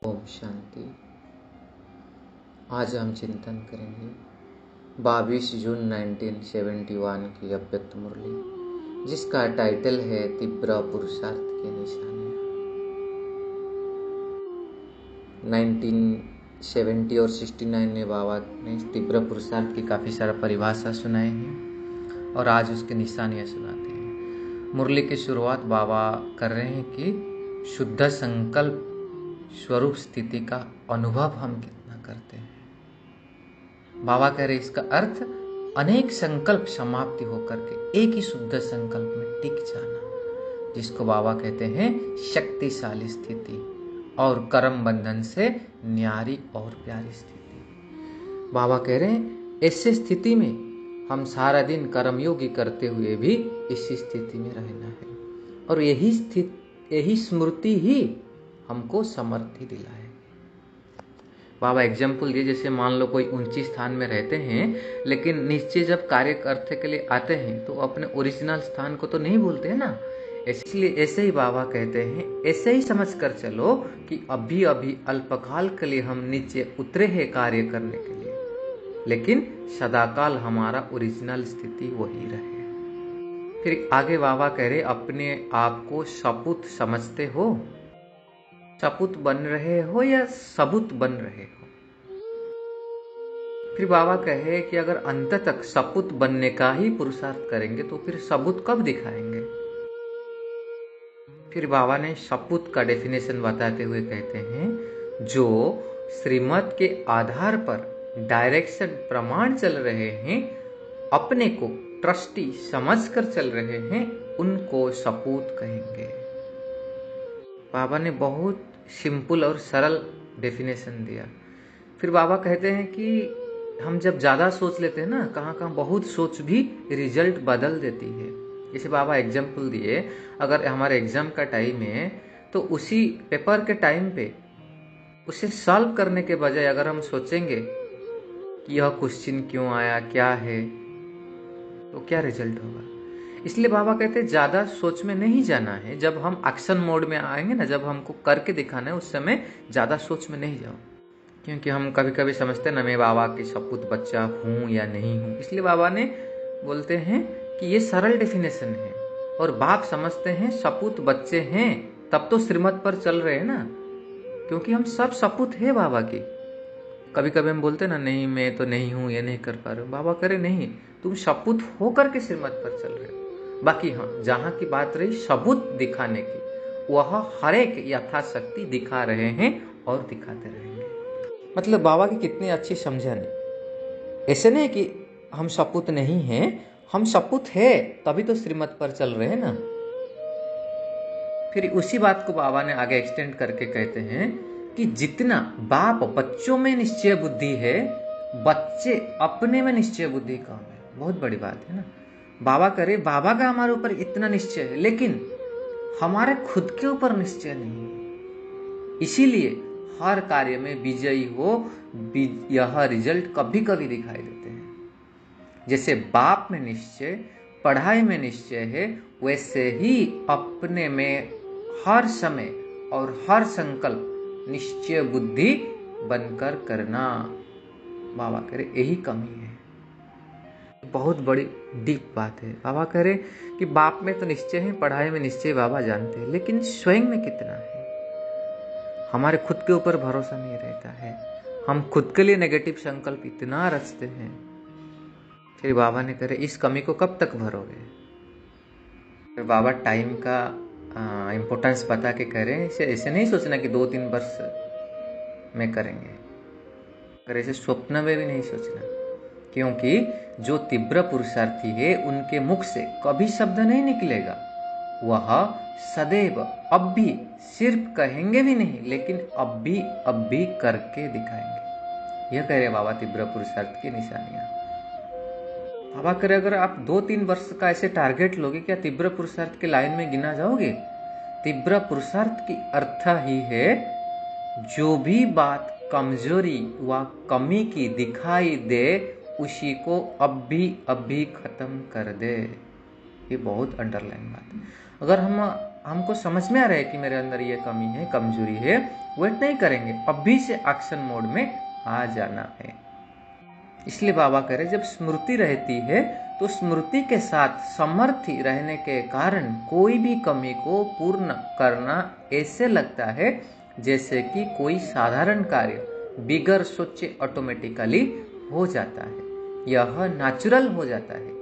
ओम शांति। आज हम चिंतन करेंगे 22 जून 1971 की अव्यक्त मुरली, जिसका टाइटल है तीव्र पुरुषार्थ की निशानियाँ। 1970 और 69 में बाबा ने तीव्र पुरुषार्थ की काफ़ी सारा परिभाषा सुनाए हैं और आज उसकी निशानियाँ सुनाते हैं। मुरली की शुरुआत बाबा कर रहे हैं कि शुद्ध संकल्प स्वरूप स्थिति का अनुभव हम कितना करते हैं। बाबा कह रहे इसका अर्थ अनेक संकल्प समाप्ति होकर के एक ही शुद्ध संकल्प में टिक जाना, जिसको बाबा कहते हैं शक्तिशाली स्थिति और कर्म बंधन से न्यारी और प्यारी स्थिति। बाबा कह रहे हैं ऐसी स्थिति में हम सारा दिन कर्मयोगी करते हुए भी इसी स्थिति में रहना है और यही स्मृति ही हमको समर्थी दिलाए। बाबा एग्जाम्पल दिए, जैसे मान लो कोई ऊंची स्थान में रहते हैं लेकिन नीचे जब कार्य करने के लिए आते हैं तो अपने ओरिजिनल स्थान को तो नहीं भूलते हैं ना। इसलिए ऐसे ही बाबा कहते हैं ऐसे ही समझ कर चलो कि अभी अभी अल्पकाल के लिए हम नीचे उतरे हैं कार्य करने के लिए, लेकिन सदाकाल हमारा ओरिजिनल स्थिति वही रहे। फिर आगे बाबा कह रहे अपने आप को सपूत समझते हो, सपूत बन रहे हो या सबूत बन रहे हो। फिर बाबा कहे कि अगर अंत तक सपूत बनने का ही पुरुषार्थ करेंगे तो फिर सबूत कब दिखाएंगे। फिर बाबा ने सपूत का डेफिनेशन बताते हुए कहते हैं जो श्रीमत के आधार पर डायरेक्शन प्रमाण चल रहे हैं, अपने को ट्रस्टी समझकर चल रहे हैं, उनको सपूत कहेंगे। बाबा ने बहुत सिंपल और सरल डेफिनेशन दिया। फिर बाबा कहते हैं कि हम जब ज़्यादा सोच लेते हैं ना, कहाँ बहुत सोच भी रिजल्ट बदल देती है। जैसे बाबा एग्जाम्पल दिए, अगर हमारे एग्जाम का टाइम है तो उसी पेपर के टाइम पे उसे सॉल्व करने के बजाय अगर हम सोचेंगे कि यह क्वेश्चन क्यों आया, क्या है, तो क्या रिजल्ट होगा। इसलिए बाबा कहते हैं ज्यादा सोच में नहीं जाना है। जब हम एक्शन मोड में आएंगे ना, जब हमको करके दिखाना है, उस समय ज्यादा सोच में नहीं जाओ, क्योंकि हम कभी कभी समझते हैं ना मैं बाबा की सपूत बच्चा हूँ या नहीं हूँ। इसलिए बाबा ने बोलते हैं कि ये सरल डेफिनेशन है और बाप समझते हैं सपूत बच्चे हैं तब तो श्रीमत पर चल रहे हैं ना, क्योंकि हम सब सपूत है बाबा की। कभी कभी हम बोलते हैं ना नहीं मैं तो नहीं हूँ, ये नहीं कर पा रहे हो। बाबा करे नहीं, तुम सपूत होकर के श्रीमत पर चल रहे हो। बाकी हाँ, जहां की बात रही सबूत दिखाने की, वह हर एक यथाशक्ति दिखा रहे हैं और दिखाते रहेंगे। मतलब बाबा की कितनी अच्छी समझन है। ऐसे नहीं कि हम सपूत नहीं हैं, हम सपूत है तभी तो श्रीमत पर चल रहे हैं ना। फिर उसी बात को बाबा ने आगे एक्सटेंड करके कहते हैं कि जितना बाप बच्चों में निश्चय बुद्धि है, बच्चे अपने में निश्चय बुद्धि कम है। बहुत बड़ी बात है ना। बाबा करे बाबा का हमारे ऊपर इतना निश्चय है, लेकिन हमारे खुद के ऊपर निश्चय नहीं है। इसीलिए हर कार्य में विजयी हो, यह रिजल्ट कभी कभी दिखाई देते हैं। जैसे बाप में निश्चय, पढ़ाई में निश्चय है, वैसे ही अपने में हर समय और हर संकल्प निश्चय बुद्धि बनकर करना। बाबा करे यही कमी है। बहुत बड़ी डीप बात है। बाबा कह रहे कि बाप में तो निश्चय है, पढ़ाई में निश्चय बाबा जानते हैं, लेकिन स्वयं में कितना है। हमारे खुद के ऊपर भरोसा नहीं रहता है, हम खुद के लिए नेगेटिव संकल्प इतना रचते हैं। फिर बाबा ने कहे इस कमी को कब तक भरोगे। फिर बाबा टाइम का इम्पोर्टेंस बता के कह रहे हैं ऐसे नहीं सोचना कि 2-3 वर्ष में करेंगे, अगर ऐसे स्वप्न में भी नहीं सोचना, क्योंकि जो तीव्र पुरुषार्थी है उनके मुख से कभी शब्द नहीं निकलेगा। वह सदैव अब भी सिर्फ कहेंगे भी नहीं, लेकिन अब भी करके दिखाएंगे। यह कह रहे बाबा तीव्र पुरुषार्थ की निशानियां। बाबा कह रहे अगर आप 2-3 वर्ष का ऐसे टारगेट लोगे, क्या तीव्र पुरुषार्थ के लाइन में गिना जाओगे। तीव्र पुरुषार्थ की अर्थ ही है जो भी बात कमजोरी व कमी की दिखाई दे उसी को अभी खत्म कर दे। ये बहुत अंडरलाइन बात है। अगर हम हमको समझ में आ रहा है कि मेरे अंदर ये कमी है, कमजोरी है, वेट नहीं करेंगे, अभी से एक्शन मोड में आ जाना है। इसलिए बाबा कह रहे जब स्मृति रहती है तो स्मृति के साथ समर्थी रहने के कारण कोई भी कमी को पूर्ण करना ऐसे लगता है जैसे कि कोई साधारण कार्य बिगर सोचे ऑटोमेटिकली हो जाता है, यह नेचुरल हो जाता है।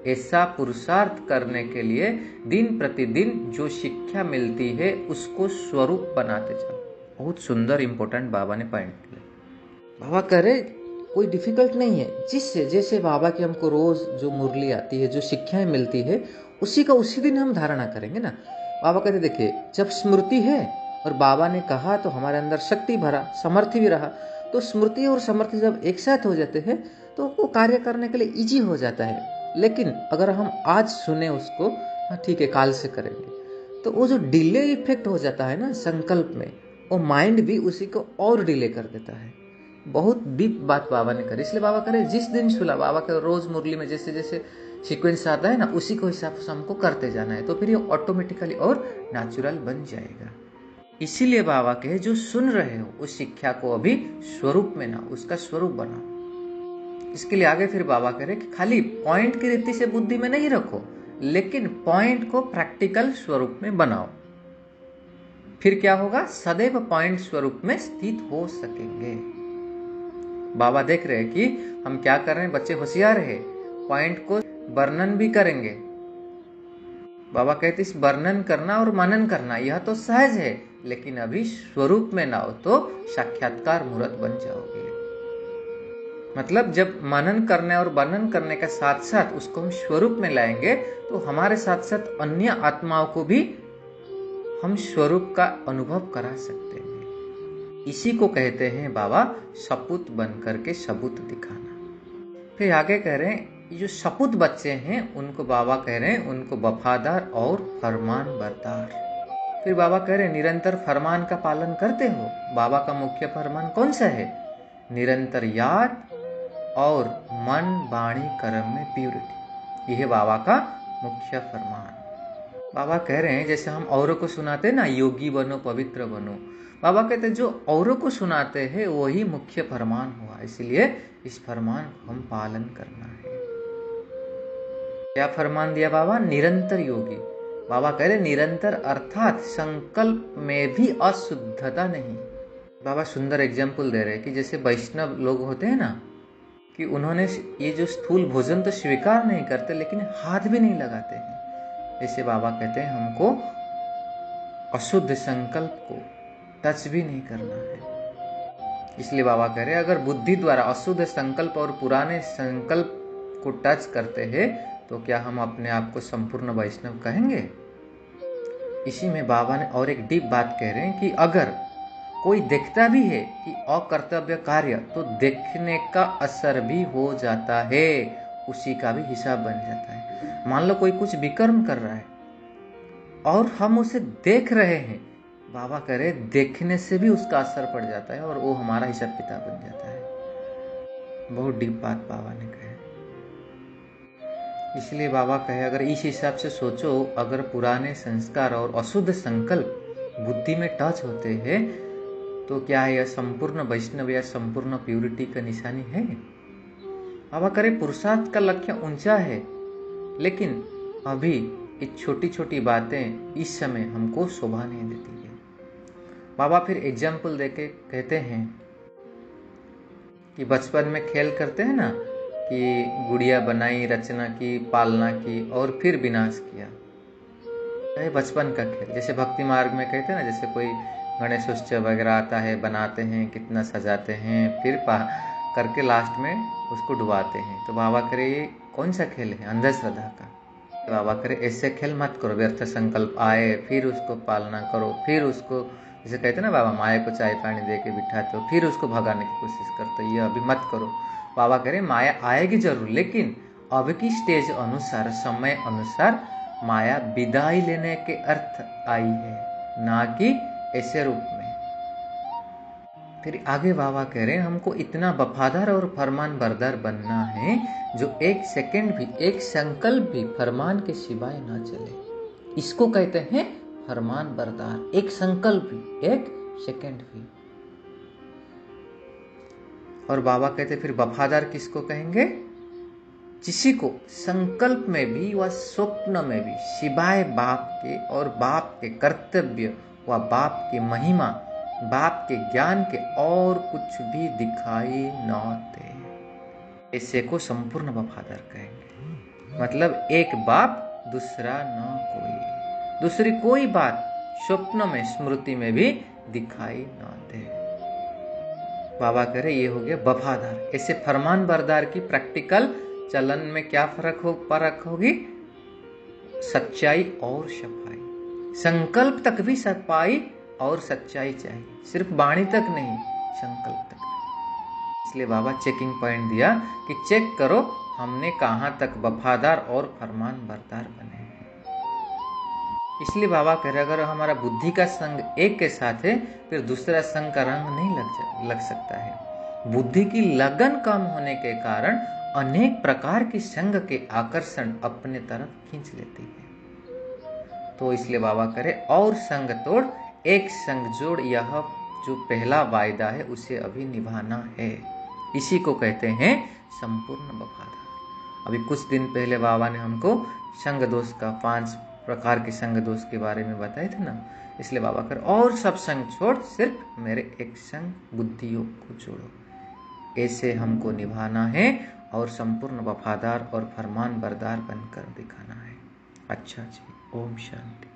ऐसा पुरुषार्थ करने के लिए दिन प्रतिदिन जो शिक्षा मिलती है उसको स्वरूप बनाते जाओ। बहुत सुंदर इंपॉर्टेंट बाबा ने पॉइंट किया। बाबा कह रहे कोई डिफिकल्ट नहीं है, जिससे जैसे बाबा की हमको रोज जो मुरली आती है, जो शिक्षाएं मिलती है, उसी का उसी दिन हम धारणा करेंगे ना। बाबा कहते देखिए जब स्मृति है और बाबा ने कहा तो हमारे अंदर शक्ति भरा, समर्थी भी रहा, तो स्मृति और समर्थी जब एक साथ हो जाते हैं तो वो कार्य करने के लिए इजी हो जाता है। लेकिन अगर हम आज सुने उसको, हाँ ठीक है काल से करेंगे, तो वो जो डिले इफेक्ट हो जाता है ना संकल्प में, वो माइंड भी उसी को और डिले कर देता है। बहुत डीप बात बाबा ने करी। इसलिए बाबा करे जिस दिन सुला, बाबा के रोज मुरली में जैसे जैसे सीक्वेंस आता है ना, उसी को हिसाब से हमको करते जाना है, तो फिर ये ऑटोमेटिकली और नेचुरल बन जाएगा। इसीलिए बाबा कहे जो सुन रहे हो उस शिक्षा को अभी स्वरूप में ना, उसका स्वरूप बनाओ। इसके लिए आगे फिर बाबा कह रहे कि खाली पॉइंट की रीति से बुद्धि में नहीं रखो, लेकिन पॉइंट को प्रैक्टिकल स्वरूप में बनाओ। फिर क्या होगा, सदैव पॉइंट स्वरूप में स्थित हो सकेंगे। बाबा देख रहे हैं कि हम क्या कर रहे हैं, बच्चे होशियार है, पॉइंट को वर्णन भी करेंगे। बाबा कहते इस वर्णन करना और मनन करना यह तो सहज है, लेकिन अभी स्वरूप में ना हो तो साक्षात्कार मूर्त बन जाओगे। मतलब जब मनन करने और वर्णन करने के साथ साथ उसको हम स्वरूप में लाएंगे तो हमारे साथ साथ अन्य आत्माओं को भी हम स्वरूप का अनुभव करा सकते हैं। इसी को कहते हैं बाबा सपूत बन करके सबूत दिखाना। फिर आगे कह रहे हैं जो सपूत बच्चे हैं उनको बाबा कह रहे हैं उनको वफादार और फरमान बरदार। फिर बाबा कह रहे हैं निरंतर फरमान का पालन करते हो। बाबा का मुख्य फरमान कौन सा है, निरंतर याद और मन वाणी कर्म में प्यूरिटी, यह बाबा का मुख्य फरमान। बाबा कह रहे हैं जैसे हम औरों को सुनाते हैं ना, योगी बनो पवित्र बनो, बाबा कहते हैं जो औरों को सुनाते हैं वही मुख्य फरमान हुआ, इसलिए इस फरमान को हम पालन करना है। क्या फरमान दिया बाबा, निरंतर योगी। बाबा कह रहे निरंतर अर्थात संकल्प में भी अशुद्धता नहीं। बाबा सुंदर एग्जाम्पल दे रहे हैं कि जैसे वैष्णव लोग होते हैं ना, कि उन्होंने ये जो स्थूल भोजन तो स्वीकार नहीं करते लेकिन हाथ भी नहीं लगाते हैं। जैसे बाबा कहते हैं हमको अशुद्ध संकल्प को टच भी नहीं करना है। इसलिए बाबा कह रहे अगर बुद्धि द्वारा अशुद्ध संकल्प और पुराने संकल्प को टच करते हैं तो क्या हम अपने आप को संपूर्ण वैष्णव कहेंगे। इसी में बाबा ने और एक डीप बात कह रहे हैं कि अगर कोई देखता भी है कि अकर्तव्य कार्य, तो देखने का असर भी हो जाता है, उसी का भी हिसाब बन जाता है। मान लो कोई कुछ विकर्म कर रहा है और हम उसे देख रहे हैं, बाबा कह रहे देखने से भी उसका असर पड़ जाता है और वो हमारा हिसाब किताब बन जाता है। बहुत डीप बात बाबा ने कहा। इसलिए बाबा कहे अगर इस हिसाब से सोचो, अगर पुराने संस्कार और अशुद्ध संकल्प बुद्धि में टच होते हैं तो क्या यह संपूर्ण वैष्णव या संपूर्ण प्यूरिटी का निशानी है। बाबा करे पुरुषार्थ का लक्ष्य ऊंचा है, लेकिन अभी ये छोटी छोटी बातें इस समय हमको शोभा नहीं देती है। बाबा फिर एग्जाम्पल देके कहते हैं कि बचपन में खेल करते हैं ना, कि गुड़िया बनाई, रचना की, पालना की और फिर विनाश किया, ये बचपन का खेल। जैसे भक्ति मार्ग में कहते हैं ना, जैसे कोई गणेश उत्सव वगैरह आता है, बनाते हैं, कितना सजाते हैं, फिर करके लास्ट में उसको डुबाते हैं। तो बाबा करे ये कौन सा खेल है, अंधश्रद्धा का। तो बाबा करे ऐसे खेल मत करो, व्यर्थ संकल्प आए फिर उसको पालना करो, फिर उसको जैसे कहते हैं ना बाबा माया को चाय पानी दे के बिठाते हो, फिर उसको भगाने की कोशिश करते हो, ये अभी मत करो। बाबा करे माया आएगी जरूर, लेकिन अब की स्टेज अनुसार, समय अनुसार माया विदाई लेने के अर्थ आई है, ना कि ऐसे रूप में। फिर आगे बाबा कह रहे हैं हमको इतना वफादार और फरमान बरदार बनना है जो एक सेकंड भी, एक संकल्प भी फरमान के सिवाय ना चले। इसको कहते हैं फरमान बरदार, एक संकल्प भी, एक सेकंड भी। और बाबा कहते फिर वफादार किसको कहेंगे? किसी को संकल्प में भी व स्वप्न में भी सिवाय बाप के और बाप के कर्तव्य व बाप की महिमा, बाप के ज्ञान के और कुछ भी दिखाई न दे, ऐसे को संपूर्ण वफादार कहेंगे। मतलब एक बाप दूसरा न कोई, दूसरी कोई बात स्वप्न में स्मृति में भी दिखाई न दे। बाबा कह रहे ये हो गया वफादार। ऐसे फरमान बरदार की प्रैक्टिकल चलन में क्या फर्क होगी? सच्चाई और सफाई। संकल्प तक भी सफाई और सच्चाई चाहिए, सिर्फ वाणी तक नहीं, संकल्प तक। इसलिए बाबा चेकिंग पॉइंट दिया कि चेक करो हमने कहाँ तक वफादार और फरमान बरदार बने हैं। इसलिए बाबा कह रहे अगर हमारा बुद्धि का संग एक के साथ है, फिर दूसरा संग का रंग नहीं लग सकता है। बुद्धि की लगन कम होने के कारण अनेक प्रकार की संग के आकर्षण अपने तरफ खींच लेती है। तो इसलिए बाबा करे और संग तोड़ एक संग जोड़, यह जो पहला वायदा है उसे अभी निभाना है। इसी को कहते हैं संपूर्ण वफादार। अभी कुछ दिन पहले बाबा ने हमको संग दोष का 5 प्रकार के संग दोष के बारे में बताए थे ना। इसलिए बाबा कर और सब संग छोड़, सिर्फ मेरे एक संग बुद्धि योग को जोड़ो। ऐसे हमको निभाना है और संपूर्ण वफादार और फरमान बरदार बनकर दिखाना है। अच्छा जी, ओम शांति।